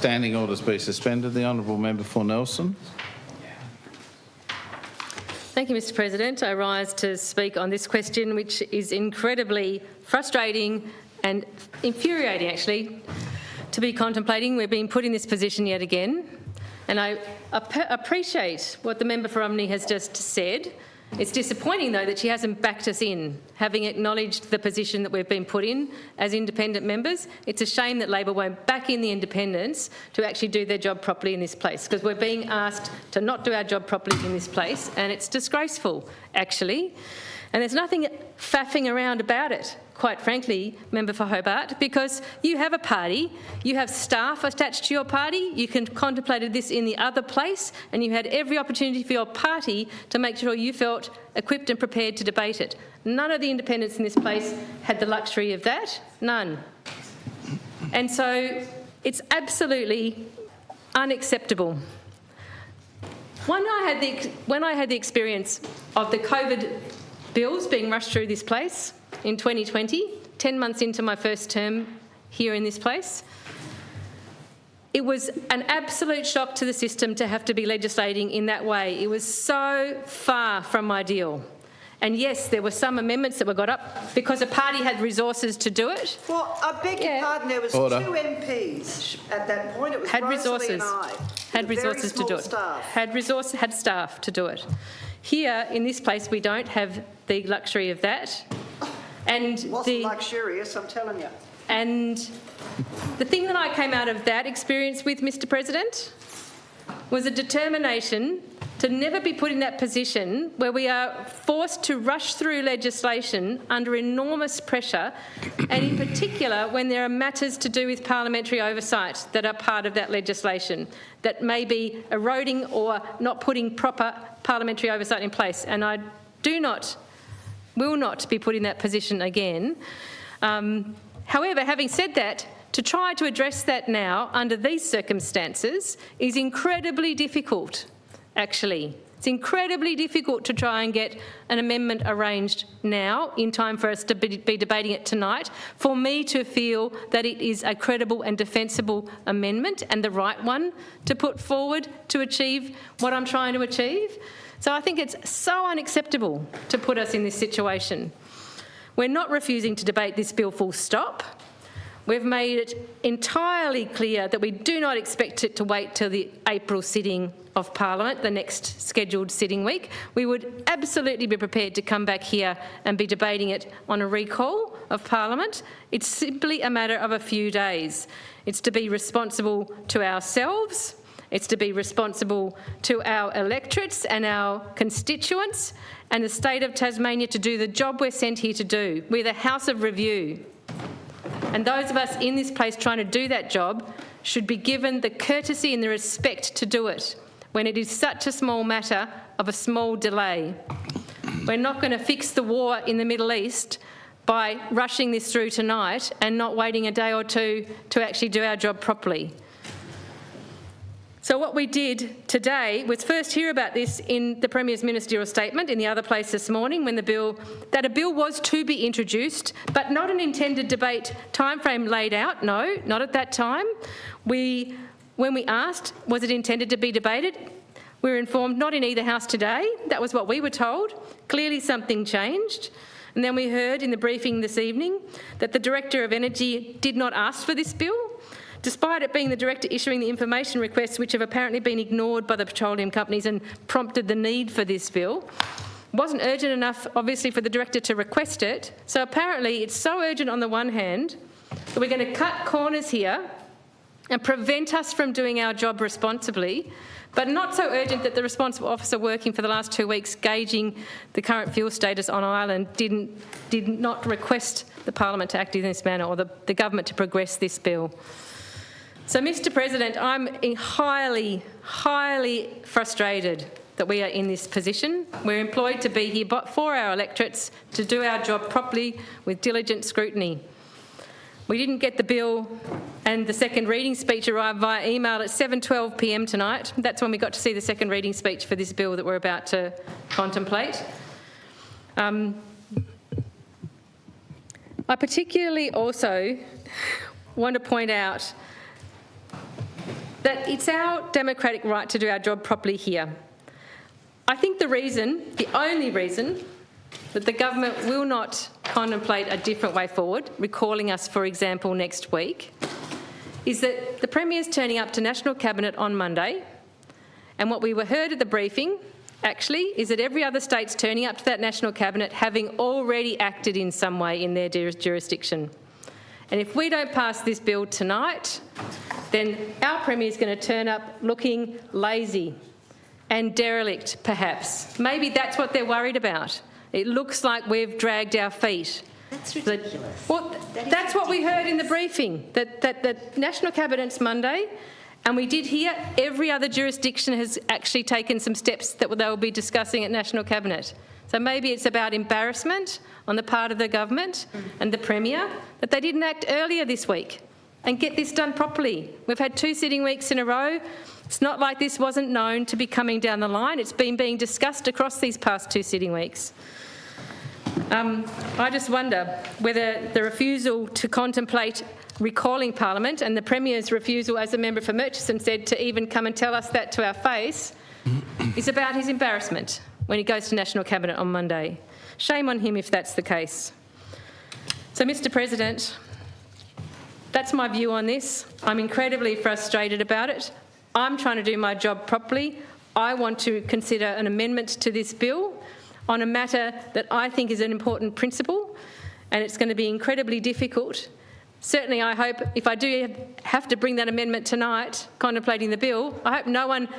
Standing orders be suspended. The honourable member for Nelson. Thank you, Mr President. I rise to speak on this question, which is incredibly frustrating and infuriating, actually, to be contemplating. We're being put in this position yet again. And I appreciate what the member for Omni has just said. It's disappointing, though, that she hasn't backed us in, having acknowledged the position that we've been put in as independent members. It's a shame that Labor won't back in the independents to actually do their job properly in this place, because we're being asked to not do our job properly in this place, and it's disgraceful, actually. And there's nothing faffing around about it, quite frankly, Member for Hobart, because you have a party, you have staff attached to your party, you contemplated this in the other place, and you had every opportunity for your party to make sure you felt equipped and prepared to debate it. None of the independents in this place had the luxury of that, none. And so it's absolutely unacceptable. When I had the experience of the COVID bills being rushed through this place in 2020, 10 months into my first term here in this place, it was an absolute shock to the system to have to be legislating in that way. It was so far from ideal. And yes, there were some amendments that were got up because a party had resources to do it. Well, I beg your pardon, there was Order. 2 MPs at that point. It was Had Rosalie resources, and I. had resources to do it. Staff. Had staff to do it. Here in this place, we don't have the luxury of that. And It wasn't luxurious, I'm telling you. And the thing that I came out of that experience with, Mr President, was a determination to never be put in that position where we are forced to rush through legislation under enormous pressure, and in particular when there are matters to do with parliamentary oversight that are part of that legislation that may be eroding or not putting proper parliamentary oversight in place. And I will not be put in that position again. However, having said that, to try to address that now under these circumstances is incredibly difficult, actually. It's incredibly difficult to try and get an amendment arranged now in time for us to be debating it tonight, for me to feel that it is a credible and defensible amendment and the right one to put forward to achieve what I'm trying to achieve. So I think it's so unacceptable to put us in this situation. We're not refusing to debate this bill full stop. We've made it entirely clear that we do not expect it to wait till the April sitting of Parliament, the next scheduled sitting week. We would absolutely be prepared to come back here and be debating it on a recall of Parliament. It's simply a matter of a few days. It's to be responsible to ourselves. It's to be responsible to our electorates and our constituents and the state of Tasmania to do the job we're sent here to do. We're the House of Review. And those of us in this place trying to do that job should be given the courtesy and the respect to do it when it is such a small matter of a small delay. We're not going to fix the war in the Middle East by rushing this through tonight and not waiting a day or two to actually do our job properly. So what we did today was first hear about this in the Premier's ministerial statement in the other place this morning when a bill was to be introduced, but not an intended debate timeframe laid out. No, not at that time. When we asked, was it intended to be debated? We were informed not in either house today. That was what we were told. Clearly something changed. And then we heard in the briefing this evening that the Director of Energy did not ask for this bill, despite it being the Director issuing the information requests which have apparently been ignored by the petroleum companies and prompted the need for this bill. It wasn't urgent enough, obviously, for the Director to request it. So apparently it's so urgent on the one hand that we're going to cut corners here and prevent us from doing our job responsibly, but not so urgent that the responsible officer working for the last 2 weeks gauging the current fuel status on Ireland did not request the Parliament to act in this manner or the government to progress this bill. So, Mr President, I'm highly, highly frustrated that we are in this position. We're employed to be here for our electorates, to do our job properly with diligent scrutiny. We didn't get the bill and the second reading speech arrived via email at 7:12 p.m. tonight. That's when we got to see the second reading speech for this bill that we're about to contemplate. I particularly also want to point out that it's our democratic right to do our job properly here. I think the only reason that the government will not contemplate a different way forward, recalling us, for example, next week, is that the Premier's turning up to National Cabinet on Monday, and what we were heard at the briefing, actually, is that every other state's turning up to that National Cabinet having already acted in some way in their jurisdiction. And if we don't pass this bill tonight, then our Premier's going to turn up looking lazy and derelict, perhaps. Maybe that's what they're worried about. It looks like we've dragged our feet. That's ridiculous. Well, that's what we heard in the briefing, that the National Cabinet's Monday, and we did hear every other jurisdiction has actually taken some steps that they will be discussing at National Cabinet. So maybe it's about embarrassment on the part of the government and the Premier that they didn't act earlier this week and get this done properly. We've had 2 sitting weeks in a row. It's not like this wasn't known to be coming down the line. It's been being discussed across these past 2 sitting weeks. I just wonder whether the refusal to contemplate recalling Parliament and the Premier's refusal as a member for Murchison said to even come and tell us that to our face is about his embarrassment when he goes to National Cabinet on Monday. Shame on him if that's the case. So, Mr President, that's my view on this. I'm incredibly frustrated about it. I'm trying to do my job properly. I want to consider an amendment to this bill on a matter that I think is an important principle, and it's going to be incredibly difficult. Certainly, I hope if I do have to bring that amendment tonight, contemplating the bill, I hope no one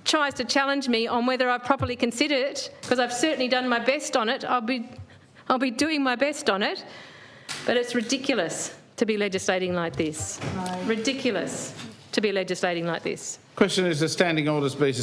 tries to challenge me on whether I've properly considered it, because I've certainly done my best on it. I'll be doing my best on it, but it's ridiculous to be legislating like this. Ridiculous to be legislating like this. Question is, the standing orders be